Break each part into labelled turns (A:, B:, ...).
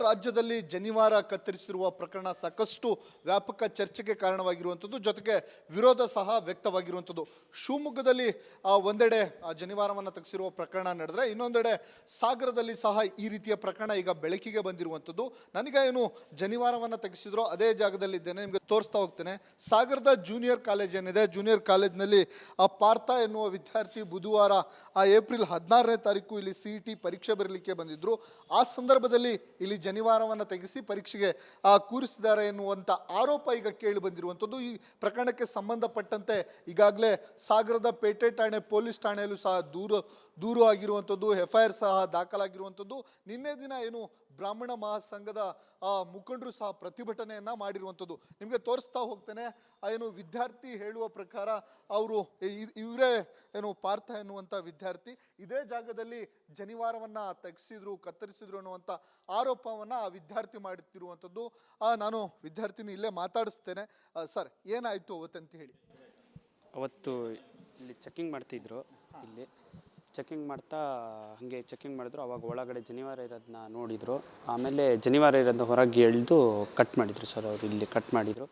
A: ರಾಜ್ಯದಲ್ಲಿ ಜನಿವಾರ ಕತ್ತರಿಸಿರುವ ಪ್ರಕರಣ ಸಾಕಷ್ಟು ವ್ಯಾಪಕ ಚರ್ಚೆಗೆ ಕಾರಣವಾಗಿರುವಂಥದ್ದು, ಜೊತೆಗೆ ವಿರೋಧ ಸಹ ವ್ಯಕ್ತವಾಗಿರುವಂಥದ್ದು. ಶಿವಮೊಗ್ಗದಲ್ಲಿ ಒಂದೆಡೆ ಜನಿವಾರವನ್ನು ತೆಗೆಸಿರುವ ಪ್ರಕರಣ ನಡೆದರೆ, ಇನ್ನೊಂದೆಡೆ ಸಾಗರದಲ್ಲಿ ಸಹ ಈ ರೀತಿಯ ಪ್ರಕರಣ ಈಗ ಬೆಳಕಿಗೆ ಬಂದಿರುವಂಥದ್ದು. ನನಗೆ ಏನು ಜನಿವಾರವನ್ನು ತೆಗೆಸಿದ್ರೋ ಅದೇ ಜಾಗದಲ್ಲಿದ್ದೇನೆ, ನಿಮಗೆ ತೋರಿಸ್ತಾ ಹೋಗ್ತೇನೆ. ಸಾಗರದ ಜೂನಿಯರ್ ಕಾಲೇಜ್ ಏನಿದೆ, ಜೂನಿಯರ್ ಕಾಲೇಜ್ನಲ್ಲಿ ಪಾರ್ಥ ಎನ್ನುವ ವಿದ್ಯಾರ್ಥಿ ಬುಧವಾರ ಏಪ್ರಿಲ್ 16ನೇ ತಾರೀಕು ಇಲ್ಲಿ CET ಪರೀಕ್ಷೆ ಬರಲಿಕ್ಕೆ ಬಂದಿದ್ರು. ಆ ಸಂದರ್ಭದಲ್ಲಿ ಇಲ್ಲಿ ಜನಿವಾರವನ್ನು ತೆಗೆಸಿ ಪರೀಕ್ಷೆಗೆ ಕೂರಿಸಿದ್ದಾರೆ ಎನ್ನುವಂಥ ಆರೋಪ ಈಗ ಕೇಳಿ ಬಂದಿರುವಂಥದ್ದು. ಈ ಪ್ರಕರಣಕ್ಕೆ ಸಂಬಂಧಪಟ್ಟಂತೆ ಈಗಾಗಲೇ ಸಾಗರದ ಪೇಟೆ ಠಾಣೆ ಪೊಲೀಸ್ ಠಾಣೆಯಲ್ಲೂ ಸಹ ದೂರು ಆಗಿರುವಂಥದ್ದು, FIR ಸಹ ದಾಖಲಾಗಿರುವಂಥದ್ದು. ನಿನ್ನೆ ದಿನ ಏನು ಬ್ರಾಹ್ಮಣ ಮಹಾಸಂಘದ ಮುಖಂಡರು ಸಹ ಪ್ರತಿಭಟನೆಯನ್ನ ಮಾಡಿರುವಂಥದ್ದು. ನಿಮಗೆ ತೋರಿಸ್ತಾ ಹೋಗ್ತೇನೆ. ಏನು ವಿದ್ಯಾರ್ಥಿ ಹೇಳುವ ಪ್ರಕಾರ ಅವರು ಇವರೇ ಏನು ಪಾರ್ಥ ಎನ್ನುವಂಥ ವಿದ್ಯಾರ್ಥಿ ಇದೇ ಜಾಗದಲ್ಲಿ ಜನಿವಾರವನ್ನ ತೆಗೆಸಿದ್ರು, ಕತ್ತರಿಸಿದ್ರು ಅನ್ನುವಂಥ ಆರೋಪವನ್ನ ಆ ವಿದ್ಯಾರ್ಥಿ ಮಾಡುತ್ತಿರುವಂಥದ್ದು. ನಾನು ವಿದ್ಯಾರ್ಥಿನಿ ಇಲ್ಲೇ ಮಾತಾಡಿಸ್ತೇನೆ. ಸರ್, ಏನಾಯ್ತು ಅವತ್ತಂತ ಹೇಳಿ.
B: ಅವತ್ತು ಇಲ್ಲಿ ಚೆಕಿಂಗ್ ಮಾಡ್ತಿದ್ರು. ಇಲ್ಲಿ ಚೆಕಿಂಗ್ ಮಾಡ್ತಾ ಹಾಗೆ ಚೆಕಿಂಗ್ ಮಾಡಿದ್ರು. ಅವಾಗ ಒಳಗಡೆ ಜನಿವಾರ ಇರೋದನ್ನ ನೋಡಿದರು. ಆಮೇಲೆ ಜನಿವಾರ ಇರೋದನ್ನ ಹೊರಗೆ ಎಳೆದು ಕಟ್ ಮಾಡಿದರು ಸರ್. ಅವರು ಇಲ್ಲಿ ಕಟ್ ಮಾಡಿದರು.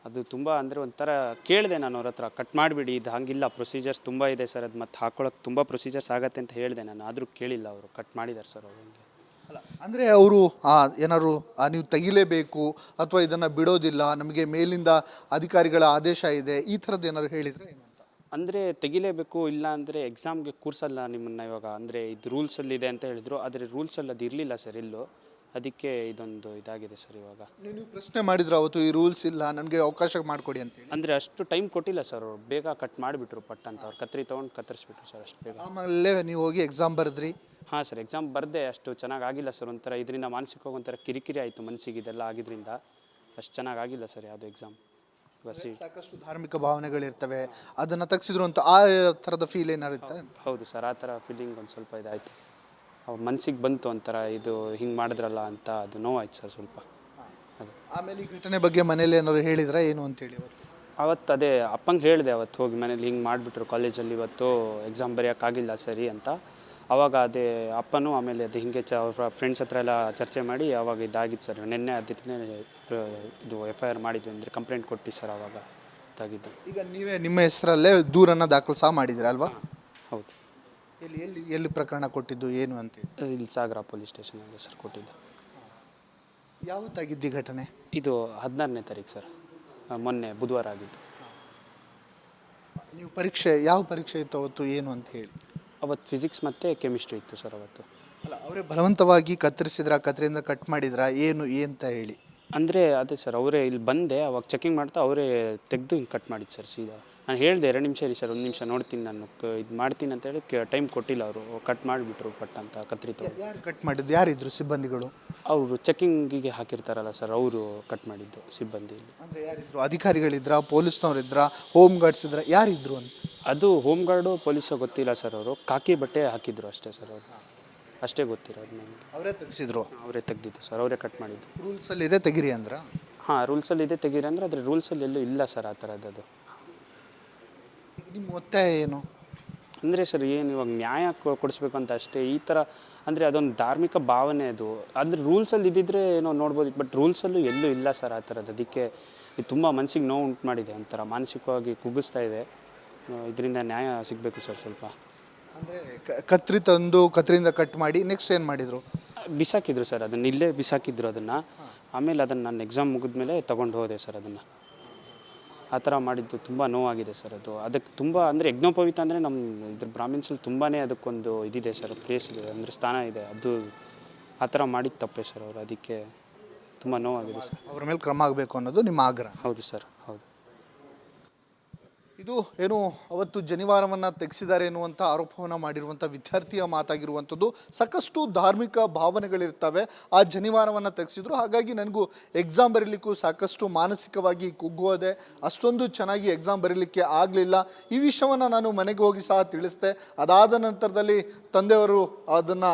B: ಅದು ತುಂಬ ಅಂದರೆ ಒಂಥರ ಕೇಳಿದೆ ನಾನು ಅವ್ರ ಹತ್ರ, ಕಟ್ ಮಾಡಿಬಿಡಿ, ಇದು ಹಂಗಿಲ್ಲ, ಪ್ರೊಸೀಜರ್ಸ್ ತುಂಬ ಇದೆ ಸರ್, ಅದು ಮತ್ತೆ ಹಾಕೊಳ್ಳೋಕೆ ತುಂಬ ಪ್ರೊಸೀಜರ್ಸ್ ಆಗುತ್ತೆ ಅಂತ ಹೇಳಿದೆ ನಾನು. ಆದರೂ ಕೇಳಿಲ್ಲ ಅವರು, ಕಟ್ ಮಾಡಿದ್ದಾರೆ ಸರ್ ಅವರು. ಹಂಗೆ
A: ಅಲ್ಲ ಅಂದರೆ ಅವರು ಏನಾದ್ರು ನೀವು ತೆಗಿಲೇಬೇಕು ಅಥವಾ ಇದನ್ನು ಬಿಡೋದಿಲ್ಲ, ನಮಗೆ ಮೇಲಿಂದ ಅಧಿಕಾರಿಗಳ ಆದೇಶ ಇದೆ, ಈ ಥರದ್ದು ಏನಾದ್ರು ಹೇಳಿದರೆ ಏನು ಅಂತ?
B: ಅಂದರೆ ತೆಗಿಲೇಬೇಕು, ಇಲ್ಲ ಅಂದರೆ ಎಕ್ಸಾಮ್ಗೆ ಕೂರಿಸಲ್ಲ ನಿಮ್ಮನ್ನು ಇವಾಗ, ಅಂದರೆ ಇದು ರೂಲ್ಸಲ್ಲಿ ಇದೆ ಅಂತ ಹೇಳಿದರು. ಆದರೆ ರೂಲ್ಸಲ್ಲಿ ಅದು ಇರಲಿಲ್ಲ ಸರ್ ಎಲ್ಲೂ. ಅದಕ್ಕೆ ಇದೊಂದು ಇದಾಗಿದೆ ಸರ್. ಇವಾಗ
A: ನೀವು ಪ್ರಶ್ನೆ ಮಾಡಿದ್ರು ಅವತ್ತು, ಈ ರೂಲ್ಸ್ ಇಲ್ಲ, ನನಗೆ ಅವಕಾಶ ಮಾಡಿಕೊಡಿ ಅಂತೇಳಿ.
B: ಅಂದರೆ ಅಷ್ಟು ಟೈಮ್ ಕೊಟ್ಟಿಲ್ಲ ಸರ್ ಅವರು, ಬೇಗ ಕಟ್ ಮಾಡಿಬಿಟ್ರು ಪಟ್ ಅಂತ. ಅವ್ರು ಕತ್ರಿ ತೊಗೊಂಡು ಕತ್ತರಿಸ್ಬಿಟ್ರು ಸರ್ ಅಷ್ಟು ಬೇಗ.
A: ಆಮೇಲೆ ನೀವು ಹೋಗಿ ಎಕ್ಸಾಮ್ ಬರೆದ್ರಿ?
B: ಹಾಂ ಸರ್, ಎಕ್ಸಾಮ್ ಬರದೆ ಅಷ್ಟು ಚೆನ್ನಾಗಾಗಿಲ್ಲ ಸರ್. ಒಂಥರ ಇದರಿಂದ ಮಾನಸಿಕವಾಗಿ ಒಂಥರ ಕಿರಿಕಿರಿ ಆಯಿತು ಮನಸ್ಸಿಗೆ, ಇದೆಲ್ಲ ಆಗಿದ್ದರಿಂದ ಅಷ್ಟು ಚೆನ್ನಾಗಾಗಿಲ್ಲ ಸರ್ ಯಾವುದು ಎಕ್ಸಾಮ್.
A: ಸಾಕಷ್ಟು ಧಾರ್ಮಿಕ ಭಾವನೆಗಳಿರ್ತವೆ, ಅದನ್ನು ತೆಗೆಸಿದ್ರು ಅಂತ ಆ ಥರದ ಫೀಲ್ ಏನಾರು ಇರುತ್ತೆ?
B: ಹೌದು ಸರ್, ಆ ಥರ ಫೀಲಿಂಗ್ ಒಂದು ಸ್ವಲ್ಪ ಇದಾಯಿತು. ಅವ್ರ ಮನ್ಸಿಗೆ ಬಂತು ಒಂಥರ, ಇದು ಹಿಂಗೆ ಮಾಡಿದ್ರಲ್ಲ ಅಂತ, ಅದು ನೋವಾಯ್ತು ಸರ್ ಸ್ವಲ್ಪ.
A: ಆಮೇಲೆ ಈ ಘಟನೆ ಬಗ್ಗೆ ಮನೇಲಿ ಏನಾದ್ರು ಹೇಳಿದ್ರೆ ಏನು ಅಂತೇಳಿ?
B: ಅವತ್ತು ಅದೇ ಅಪ್ಪಂಗೆ ಹೇಳಿದೆ, ಅವತ್ತು ಹೋಗಿ ಮನೇಲಿ ಹಿಂಗೆ ಮಾಡಿಬಿಟ್ರು ಕಾಲೇಜಲ್ಲಿ, ಇವತ್ತು ಎಕ್ಸಾಮ್ ಬರೆಯೋಕ್ಕಾಗಿಲ್ಲ ಸರಿ ಅಂತ. ಆವಾಗ ಅದೇ ಅಪ್ಪನೂ ಆಮೇಲೆ ಅದು ಹಿಂಗೆ ಅವ್ರ ಫ್ರೆಂಡ್ಸ್ ಹತ್ರ ಎಲ್ಲ ಚರ್ಚೆ ಮಾಡಿ ಆವಾಗ ಇದಾಗಿತ್ತು ಸರ್. ನಿನ್ನೆ ಅದಕ್ಕೆ ಇದು FIR ಮಾಡಿದ್ವಿ, ಅಂದರೆ ಕಂಪ್ಲೇಂಟ್ ಕೊಟ್ಟು ಸರ್ ಆವಾಗ ಇದಾಗಿದ್ದು.
A: ಈಗ ನೀವೇ ನಿಮ್ಮ ಹೆಸರಲ್ಲೇ ದೂರನ್ನು ದಾಖಲು ಸಹ ಮಾಡಿದ್ದೀರಾ ಅಲ್ವಾ?
B: ಹೌದು.
A: ಎಲ್ಲಿ ಪ್ರಕರಣ ಕೊಟ್ಟಿದ್ದು ಏನು ಅಂತ?
B: ಇಲ್ಲಿ ಸಾಗರ ಪೊಲೀಸ್ ಸ್ಟೇಷನಲ್ಲಿ ಸರ್ ಕೊಟ್ಟಿದ್ದು.
A: ಯಾವತ್ತಾಗಿದ್ದು ಘಟನೆ?
B: ಇದು 16ನೇ ತಾರೀಕು ಸರ್, ಮೊನ್ನೆ ಬುಧವಾರ ಆಗಿದ್ದು.
A: ನೀವು ಪರೀಕ್ಷೆ ಯಾವ ಪರೀಕ್ಷೆ ಇತ್ತು ಅವತ್ತು, ಏನು ಅಂತ ಹೇಳಿ?
B: ಅವತ್ತು ಫಿಸಿಕ್ಸ್ ಮತ್ತು ಕೆಮಿಸ್ಟ್ರಿ ಇತ್ತು ಸರ್ ಅವತ್ತು.
A: ಅಲ್ಲ, ಅವರೇ ಬಲವಂತವಾಗಿ ಕತ್ತರಿಸಿದ್ರ, ಕತ್ತರಿಯಿಂದ ಕಟ್ ಮಾಡಿದ್ರ, ಏನು ಅಂತ ಹೇಳಿ?
B: ಅಂದರೆ ಅದೇ ಸರ್, ಅವರೇ ಇಲ್ಲಿ ಬಂದೆ ಅವಾಗ ಚೆಕಿಂಗ್ ಮಾಡ್ತಾ ಅವರೇ ತೆಗೆದು ಹಿಂಗೆ ಕಟ್ ಮಾಡಿದ್ದು ಸರ್ ಸೀದಾ. ನಾನು ಹೇಳಿದೆ 2 ನಿಮಿಷ ಇರಿ ಸರ್, 1 ನಿಮಿಷ ನೋಡ್ತೀನಿ, ನಾನು ಇದು ಮಾಡ್ತೀನಿ ಅಂತ ಹೇಳಿ ಟೈಮ್ ಕೊಟ್ಟಿಲ್ಲ ಅವರು. ಕಟ್ ಮಾಡಿಬಿಟ್ರು ಪಟ್ ಅಂತ ಕತ್ರಿ ತಗೊಂಡು.
A: ಯಾರು ಕಟ್ ಮಾಡಿದ್ದು? ಯಾರಿದ್ರು ಸಿಬ್ಬಂದಿಗಳು?
B: ಅವರು ಚೆಕಿಂಗಿಗೆ ಹಾಕಿರ್ತಾರಲ್ಲ ಸರ್, ಅವರು ಕಟ್ ಮಾಡಿದ್ದು ಸಿಬ್ಬಂದಿ.
A: ಅಂದರೆ ಯಾರಿದ್ರು? ಅಧಿಕಾರಿಗಳಿದ್ರ, ಪೊಲೀಸ್ನವರಿದ್ರ, ಹೋಮ್ ಗಾರ್ಡ್ಸ್ ಇದ್ರ, ಯಾರಿದ್ರು ಅಂತ?
B: ಅದು ಹೋಮ್ ಗಾರ್ಡು ಪೊಲೀಸು ಗೊತ್ತಿಲ್ಲ ಸರ್. ಅವರು ಕಾಕಿ ಬಟ್ಟೆ ಹಾಕಿದ್ರು ಅಷ್ಟೇ ಸರ್. ಅವರು ಅಷ್ಟೇ ಗೊತ್ತಿರೋದು ನನಗೆ.
A: ಅವರೇ ತೆಗೆಸಿದ್ರು?
B: ಅವರೇ ತೆಗೆದಿದ್ದು ಸರ್, ಅವರೇ ಕಟ್ ಮಾಡಿದ್ದು.
A: ರೂಲ್ಸಲ್ಲಿ ಇದೆ ತೆಗಿರಿ ಅಂದ್ರೆ?
B: ಹಾಂ, ರೂಲ್ಸಲ್ಲಿ ಇದೆ ತೆಗೀರಿ ಅಂದರೆ, ಆದರೆ ರೂಲ್ಸಲ್ಲಿ ಎಲ್ಲೂ ಇಲ್ಲ ಸರ್ ಆ ಥರದ್ದು.
A: ನಿಮ್ಮ ಒತ್ತಾಯ ಏನು?
B: ಅಂದರೆ ಸರ್, ಏನು ಇವಾಗ ನ್ಯಾಯ ಕೊಡಿಸ್ಬೇಕು ಅಂತ ಅಷ್ಟೇ. ಈ ಥರ ಅಂದರೆ ಅದೊಂದು ಧಾರ್ಮಿಕ ಭಾವನೆ ಅದು. ಅಂದರೆ ರೂಲ್ಸಲ್ಲಿ ಇದ್ದಿದ್ರೆ ಏನೋ ನೋಡ್ಬೋದು, ಬಟ್ ರೂಲ್ಸಲ್ಲೂ ಎಲ್ಲೂ ಇಲ್ಲ ಸರ್ ಆ ಥರದ್ದು. ಅದಕ್ಕೆ ಇದು ತುಂಬ ಮನಸ್ಸಿಗೆ ನೋವು ಉಂಟು ಮಾಡಿದೆ, ಒಂಥರ ಮಾನಸಿಕವಾಗಿ ಕುಗ್ಗಿಸ್ತಾ ಇದೆ. ಇದರಿಂದ ನ್ಯಾಯ ಸಿಗಬೇಕು ಸರ್ ಸ್ವಲ್ಪ.
A: ಅಂದರೆ ಕತ್ರಿ ತಂದು ಕತ್ರಿಯಿಂದ ಕಟ್ ಮಾಡಿ ನೆಕ್ಸ್ಟ್ ಏನು ಮಾಡಿದರು?
B: ಬಿಸಾಕಿದ್ರು ಸರ್, ಅದನ್ನು ಇಲ್ಲೇ ಬಿಸಾಕಿದ್ರು ಅದನ್ನು. ಆಮೇಲೆ ಅದನ್ನು ನಾನು ಎಕ್ಸಾಮ್ ಮುಗಿದ್ಮೇಲೆ ತೊಗೊಂಡು ಹೋದೆ ಸರ್ ಅದನ್ನು. ಆ ಥರ ಮಾಡಿದ್ದು ತುಂಬ ನೋವಾಗಿದೆ ಸರ್ ಅದು. ಅದಕ್ಕೆ ತುಂಬ ಅಂದರೆ ಯಜ್ಞೋಪವೀತ ಅಂದರೆ ನಮ್ಮ ಇದ್ರ ಬ್ರಾಹ್ಮಿನ್ಸಲ್ಲಿ ತುಂಬಾ ಅದಕ್ಕೊಂದು ಇದಿದೆ ಸರ್, ಪ್ಲೇಸ್ ಇದೆ, ಅಂದರೆ ಸ್ಥಾನ ಇದೆ. ಅದು ಆ ಥರ ಮಾಡಿದ್ದು ತಪ್ಪೇ ಸರ್ ಅವರು. ಅದಕ್ಕೆ ತುಂಬ ನೋವಾಗಿದೆ ಸರ್.
A: ಅವ್ರ ಮೇಲೆ ಕ್ರಮ ಆಗಬೇಕು ಅನ್ನೋದು ನಿಮ್ಮ ಆಗ್ರಹ?
B: ಹೌದು ಸರ್, ಹೌದು.
A: ಇದು ಏನು ಅವತ್ತು ಜನಿವಾರವನ್ನು ತೆಗೆಸಿದ್ದಾರೆ ಎನ್ನುವಂಥ ಆರೋಪವನ್ನು ಮಾಡಿರುವಂಥ ವಿದ್ಯಾರ್ಥಿಯ ಮಾತಾಗಿರುವಂಥದ್ದು. ಸಾಕಷ್ಟು ಧಾರ್ಮಿಕ ಭಾವನೆಗಳಿರ್ತವೆ, ಆ ಜನಿವಾರವನ್ನು ತೆಗೆಸಿದ್ರು, ಹಾಗಾಗಿ ನನಗೂ ಎಕ್ಸಾಮ್ ಬರೀಲಿಕ್ಕೂ ಸಾಕಷ್ಟು ಮಾನಸಿಕವಾಗಿ ಕುಗ್ಗೋದೆ, ಅಷ್ಟೊಂದು ಚೆನ್ನಾಗಿ ಎಕ್ಸಾಮ್ ಬರೀಲಿಕ್ಕೆ ಆಗಲಿಲ್ಲ. ಈ ವಿಷಯವನ್ನು ನಾನು ಮನೆಗೆ ಹೋಗಿ ಸಹ ತಿಳಿಸಿದೆ. ಅದಾದ ನಂತರದಲ್ಲಿ ತಂದೆಯವರು ಅದನ್ನು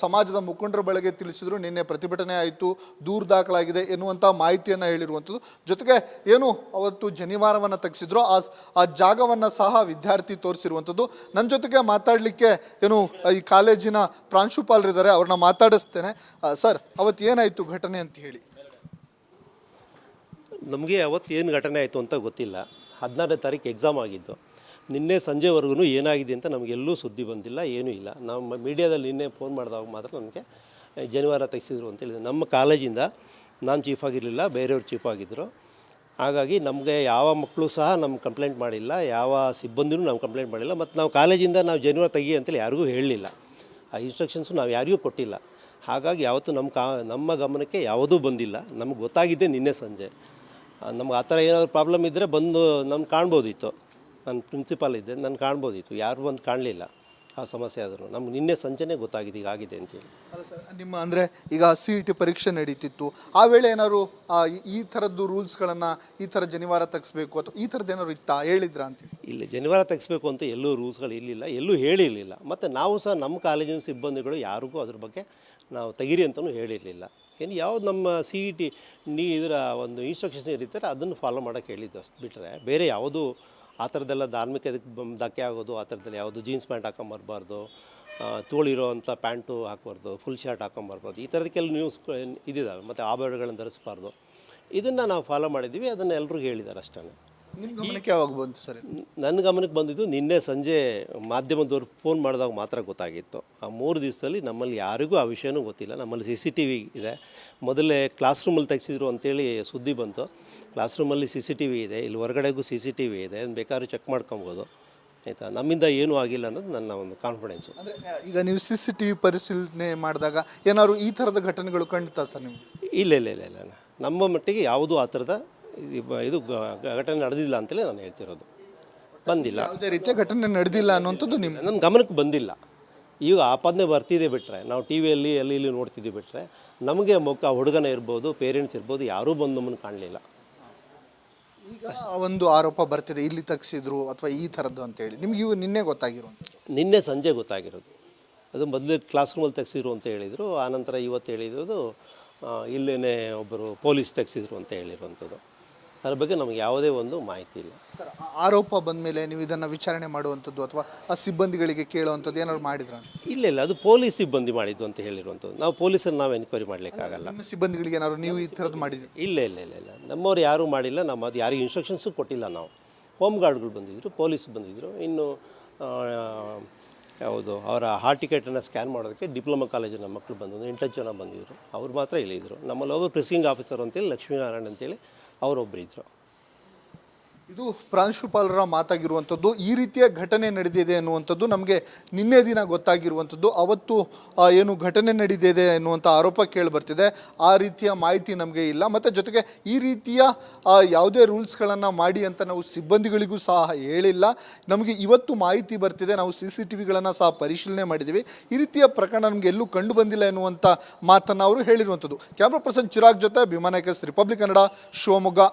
A: ಸಮಾಜದ ಮುಖಂಡರ ಬಳಿಗೆ ತಿಳಿಸಿದರು. ನಿನ್ನೆ ಪ್ರತಿಭಟನೆ ಆಯಿತು, ದೂರು ದಾಖಲಾಗಿದೆ ಎನ್ನುವಂಥ ಮಾಹಿತಿಯನ್ನು ಹೇಳಿರುವಂಥದ್ದು. ಜೊತೆಗೆ ಏನು ಅವತ್ತು ಜನಿವಾರವನ್ನು ತೆಗೆಸಿದ್ರು, ಆ ಆ ಜಾಗವನ್ನು ಸಹ ವಿದ್ಯಾರ್ಥಿ ತೋರಿಸಿರುವಂಥದ್ದು. ನನ್ನ ಜೊತೆಗೆ ಮಾತಾಡಲಿಕ್ಕೆ ಏನು ಈ ಕಾಲೇಜಿನ ಪ್ರಾಂಶುಪಾಲರಿದ್ದಾರೆ, ಅವ್ರನ್ನ ಮಾತಾಡಿಸ್ತೇನೆ. ಸರ್, ಅವತ್ತು ಏನಾಯಿತು ಘಟನೆ ಅಂತ ಹೇಳಿ.
C: ನಮಗೆ ಅವತ್ತು ಏನು ಘಟನೆ ಆಯಿತು ಅಂತ ಗೊತ್ತಿಲ್ಲ. 16ನೇ ತಾರೀಕು ಎಕ್ಸಾಮ್ ಆಗಿದ್ದು. ನಿನ್ನೆ ಸಂಜೆವರೆಗೂ ಏನಾಗಿದೆ ಅಂತ ನಮಗೆಲ್ಲೂ ಸುದ್ದಿ ಬಂದಿಲ್ಲ, ಏನೂ ಇಲ್ಲ. ನಮ್ಮ ಮೀಡಿಯಾದಲ್ಲಿ ನಿನ್ನೆ ಫೋನ್ ಮಾಡಿದಾಗ ಮಾತ್ರ ನನಗೆ ಜನಿವಾರ ತೆಗೆಸಿದ್ರು ಅಂತ ಹೇಳಿದೆ. ನಮ್ಮ ಕಾಲೇಜಿಂದ ನಾನು ಚೀಫ್ ಆಗಿರಲಿಲ್ಲ, ಬೇರೆಯವ್ರು ಚೀಫ್ ಆಗಿದ್ದರು. ಹಾಗಾಗಿ ನಮಗೆ ಯಾವ ಮಕ್ಕಳು ಸಹ ನಮ್ಗೆ ಕಂಪ್ಲೇಂಟ್ ಮಾಡಿಲ್ಲ, ಯಾವ ಸಿಬ್ಬಂದಿನೂ ನಾವು ಕಂಪ್ಲೇಂಟ್ ಮಾಡಿಲ್ಲ. ಮತ್ತು ನಾವು ಕಾಲೇಜಿಂದ ನಾವು ಜನಿವಾರ ತೆಗಿ ಅಂತೇಳಿ ಯಾರಿಗೂ ಹೇಳಲಿಲ್ಲ. ಆ ಇನ್ಸ್ಟ್ರಕ್ಷನ್ಸು ನಾವು ಯಾರಿಗೂ ಕೊಟ್ಟಿಲ್ಲ. ಹಾಗಾಗಿ ಯಾವತ್ತೂ ನಮ್ಮ ಗಮನಕ್ಕೆ ಯಾವುದೂ ಬಂದಿಲ್ಲ. ನಮಗೆ ಗೊತ್ತಾಗಿದ್ದೆ ನಿನ್ನೆ ಸಂಜೆ. ನಮ್ಗೆ ಆ ಥರ ಏನಾದರೂ ಪ್ರಾಬ್ಲಮ್ ಇದ್ದರೆ ಬಂದು ನಮ್ಗೆ ಕಾಣ್ಬೋದಿತ್ತು. ನಾನು ಪ್ರಿನ್ಸಿಪಾಲ್ ಇದ್ದೆ, ನಾನು ಕಾಣ್ಬೋದಿತ್ತು. ಯಾರು ಬಂದು ಕಾಣಲಿಲ್ಲ ಆ ಸಮಸ್ಯೆ ಆದರೂ. ನಮ್ಗೆ ನಿನ್ನೆ ಸಂಜೆನೇ ಗೊತ್ತಾಗಿದೆ ಹೀಗಾಗಿದೆ ಅಂತೇಳಿ.
A: ಅಲ್ಲ ಸರ್, ನಿಮ್ಮ ಅಂದರೆ ಈಗ CET ಪರೀಕ್ಷೆ ನಡೀತಿತ್ತು, ಆ ವೇಳೆ ಏನಾದ್ರು ಈ ಥರದ್ದು ರೂಲ್ಸ್ಗಳನ್ನು, ಈ ಥರ ಜನಿವಾರ ತೆಗಿಸ್ಬೇಕು ಅಥವಾ ಈ ಥರದ್ದು ಏನಾದ್ರು ಇತ್ತಾ, ಹೇಳಿದ್ರಾ ಅಂತ?
C: ಇಲ್ಲ, ಜನಿವಾರ ತೆಗಿಸ್ಬೇಕು ಅಂತ ಎಲ್ಲೂ ರೂಲ್ಸ್ಗಳು ಇರಲಿಲ್ಲ, ಎಲ್ಲೂ ಹೇಳಿರಲಿಲ್ಲ. ಮತ್ತು ನಾವು ಸಹ ನಮ್ಮ ಕಾಲೇಜಿನ ಸಿಬ್ಬಂದಿಗಳು ಯಾರಿಗೂ ಅದ್ರ ಬಗ್ಗೆ ನಾವು ತೆಗೀರಿ ಅಂತಲೂ ಹೇಳಿರಲಿಲ್ಲ. ಏನು ಯಾವ್ದು ನಮ್ಮ CET ಇದರ ಒಂದು ಇನ್ಸ್ಟ್ರಕ್ಷನ್ಸ್ ಇರ್ತಾರೆ ಅದನ್ನು ಫಾಲೋ ಮಾಡೋಕ್ಕೆ ಹೇಳಿದ್ದು, ಅಷ್ಟು ಬಿಟ್ಟರೆ ಬೇರೆ ಯಾವುದೂ ಆ ಥರದ್ದೆಲ್ಲ ಧಾರ್ಮಿಕ ಧಕ್ಕೆ ಆಗೋದು, ಆ ಥರದಲ್ಲಿ ಯಾವುದು ಜೀನ್ಸ್ ಪ್ಯಾಂಟ್ ಹಾಕೊಂಬರ್ಬಾರ್ದು, ತೋಳಿರೋವಂಥ ಪ್ಯಾಂಟು ಹಾಕ್ಬಾರ್ದು, ಫುಲ್ ಶರ್ಟ್ ಹಾಕೊಂಬರ್ಬಾರ್ದು, ಈ ಥರದ ಕೆಲವು ನ್ಯೂಸ್ ಇದಿದ್ದಾವೆ. ಮತ್ತು ಆಭರಣಗಳನ್ನು ಧರಿಸಬಾರ್ದು. ಇದನ್ನು ನಾವು ಫಾಲೋ ಮಾಡಿದ್ದೀವಿ, ಅದನ್ನು ಎಲ್ರಿಗೂ ಹೇಳಿದ್ದಾರೆ ಅಷ್ಟೇ.
A: ನಿಮ್ಮ ಗಮನಕ್ಕೆ ಯಾವಾಗ ಬಂತು ಸರ್?
C: ನನ್ನ ಗಮನಕ್ಕೆ ಬಂದಿದ್ದು ನಿನ್ನೆ ಸಂಜೆ ಮಾಧ್ಯಮದವ್ರು ಫೋನ್ ಮಾಡಿದಾಗ ಮಾತ್ರ ಗೊತ್ತಾಗಿತ್ತು. ಆ 3 ದಿವಸದಲ್ಲಿ ನಮ್ಮಲ್ಲಿ ಯಾರಿಗೂ ಆ ವಿಷಯನೂ ಗೊತ್ತಿಲ್ಲ. ನಮ್ಮಲ್ಲಿ CCTV ಇದೆ. ಮೊದಲೇ ಕ್ಲಾಸ್ ರೂಮಲ್ಲಿ ತೆಗೆಸಿದ್ರು ಅಂತೇಳಿ ಸುದ್ದಿ ಬಂತು. ಕ್ಲಾಸ್ ರೂಮಲ್ಲಿ CCTV ಇದೆ, ಇಲ್ಲಿ ಹೊರಗಡೆಗೂ CCTV ಇದೆ, ಬೇಕಾದ್ರೂ ಚೆಕ್ ಮಾಡ್ಕೊಬೋದು. ಆಯಿತಾ, ನಮ್ಮಿಂದ ಏನೂ ಆಗಿಲ್ಲ ಅನ್ನೋದು ನನ್ನ ಒಂದು ಕಾನ್ಫಿಡೆನ್ಸು.
A: ಅಂದರೆ ಈಗ ನೀವು CCTV ಪರಿಶೀಲನೆ ಮಾಡಿದಾಗ ಏನಾದ್ರು ಈ ಥರದ ಘಟನೆಗಳು ಕಂಡಿತಾ ಸರ್ ನಿಮಗೆ?
C: ಇಲ್ಲ, ನಮ್ಮ ಮಟ್ಟಿಗೆ ಯಾವುದೂ ಆ ಥರದ ಇದು ಘಟನೆ ನಡೆದಿಲ್ಲ ಅಂತಲೇ ನಾನು ಹೇಳ್ತಿರೋದು. ಬಂದಿಲ್ಲ,
A: ಯಾವುದೇ ರೀತಿಯ ಘಟನೆ ನಡೆದಿಲ್ಲ ಅನ್ನುವಂಥದ್ದು
C: ನನ್ನ ಗಮನಕ್ಕೆ ಬಂದಿಲ್ಲ. ಈಗ ಆಪಾದನೆ ಬರ್ತಿದೆ ಬಿಟ್ಟರೆ, ನಾವು TVಯಲ್ಲಿ ಇಲ್ಲಿ ನೋಡ್ತಿದ್ದೀವಿ ಬಿಟ್ಟರೆ, ನಮಗೆ ಹುಡುಗನ ಇರ್ಬೋದು, ಪೇರೆಂಟ್ಸ್ ಇರ್ಬೋದು, ಯಾರೂ ಬಂದು ನಮ್ಮನ್ನು ಕಾಣಲಿಲ್ಲ.
A: ಈಗ ಒಂದು ಆರೋಪ ಬರ್ತಿದೆ, ಇಲ್ಲಿ ತೆಗೆಸಿದ್ರು ಅಥವಾ ಈ ಥರದ್ದು ಅಂತೇಳಿ. ನಿಮ್ಗೆ ಇವು ನಿನ್ನೆ ಗೊತ್ತಾಗಿರುವಂಥ?
C: ನಿನ್ನೆ ಸಂಜೆ ಗೊತ್ತಾಗಿರೋದು. ಅದು ಮೊದಲೇ ಕ್ಲಾಸ್ ರೂಮಲ್ಲಿ ತೆಗೆಸಿದ್ರು ಅಂತ ಹೇಳಿದರು. ಆನಂತರ ಇವತ್ತು ಹೇಳಿರೋದು ಇಲ್ಲೇ ಒಬ್ಬರು ಪೊಲೀಸ್ ತೆಗೆಸಿದ್ರು ಅಂತ ಹೇಳಿರುವಂಥದ್ದು. ಅದ್ರ ಬಗ್ಗೆ ನಮಗೆ ಯಾವುದೇ ಒಂದು ಮಾಹಿತಿ ಇಲ್ಲ
A: ಸರ್. ಆರೋಪ ಬಂದ ಮೇಲೆ ನೀವು ಇದನ್ನು ವಿಚಾರಣೆ ಮಾಡುವಂಥದ್ದು ಅಥವಾ ಆ ಸಿಬ್ಬಂದಿಗಳಿಗೆ ಕೇಳುವಂಥದ್ದು ಏನಾದ್ರು ಮಾಡಿದ್ರ?
C: ಇಲ್ಲ, ಅದು ಪೊಲೀಸ್ ಸಿಬ್ಬಂದಿ ಮಾಡಿದ್ದು ಅಂತ ಹೇಳಿರುವಂಥದ್ದು. ನಾವು ಪೊಲೀಸನ್ನು ನಾವು ಎನ್ಕ್ವೈರಿ ಮಾಡಲಿಕ್ಕಾಗಲ್ಲ.
A: ನಿಮ್ಮ ಸಿಬ್ಬಂದಿಗಳಿಗೆ ಏನಾದ್ರು ನೀವು ಈ ಥರದ್ದು ಮಾಡಿದ್ರಿ?
C: ಇಲ್ಲ, ನಮ್ಮವ್ರು ಯಾರೂ ಮಾಡಿಲ್ಲ. ನಮ್ಮ ಅದು ಯಾರಿಗೂ ಇನ್ಸ್ಟ್ರಕ್ಷನ್ಸು ಕೊಟ್ಟಿಲ್ಲ. ನಾವು ಹೋಮ್ ಗಾರ್ಡ್ಗಳು ಬಂದಿದ್ದರು, ಪೊಲೀಸ್ ಬಂದಿದ್ದರು. ಇನ್ನು ಯಾವುದು ಅವರ ಹಾಲ್ ಟಿಕೆಟನ್ನು ಸ್ಕ್ಯಾನ್ ಮಾಡೋದಕ್ಕೆ ಡಿಪ್ಲೊಮಾ ಕಾಲೇಜಿನ ಮಕ್ಕಳು ಬಂದು 8 ಜನ ಬಂದಿದ್ದರು. ಅವ್ರು ಮಾತ್ರ ಇಲ್ಲಿದ್ದರು. ನಮ್ಮಲ್ಲಿ ಒಬ್ಬರು ಪ್ರೆಸಿಂಗ್ ಆಫೀಸರ್ ಅಂತೇಳಿ ಲಕ್ಷ್ಮೀನಾರಾಯಣ್ ಅಂತೇಳಿ ಅವರೊಬ್ಬರು ಇದ್ದರು.
A: ಇದು ಪ್ರಾಂಶುಪಾಲರ ಮಾತಾಗಿರುವಂಥದ್ದು. ಈ ರೀತಿಯ ಘಟನೆ ನಡೆದಿದೆ ಅನ್ನುವಂಥದ್ದು ನಮಗೆ ನಿನ್ನೆ ದಿನ ಗೊತ್ತಾಗಿರುವಂಥದ್ದು. ಅವತ್ತು ಏನು ಘಟನೆ ನಡೆದಿದೆ ಅನ್ನುವಂಥ ಆರೋಪ ಕೇಳಿ ಬರ್ತಿದೆ. ಆ ರೀತಿಯ ಮಾಹಿತಿ ನಮಗೆ ಇಲ್ಲ. ಮತ್ತು ಜೊತೆಗೆ ಈ ರೀತಿಯ ಯಾವುದೇ ರೂಲ್ಸ್ಗಳನ್ನು ಮಾಡಿ ಅಂತ ನಾವು ಸಿಬ್ಬಂದಿಗಳಿಗೂ ಸಹ ಹೇಳಿಲ್ಲ. ನಮಗೆ ಇವತ್ತು ಮಾಹಿತಿ ಬರ್ತಿದೆ, ನಾವು CCTVಗಳನ್ನು ಸಹ ಪರಿಶೀಲನೆ ಮಾಡಿದ್ದೀವಿ. ಈ ರೀತಿಯ ಪ್ರಕರಣ ನಮಗೆ ಎಲ್ಲೂ ಕಂಡು ಬಂದಿಲ್ಲ ಎನ್ನುವಂಥ ಮಾತನ್ನು ಅವರು ಹೇಳಿರುವಂಥದ್ದು. ಕ್ಯಾಮ್ರಾ ಪರ್ಸನ್ ಚಿರಾಗ್ ಜೊತೆ ಭೀಮಾ ನಾಯಕ್, ರಿಪಬ್ಲಿಕ್ ಕನ್ನಡ, ಶಿವಮೊಗ್ಗ.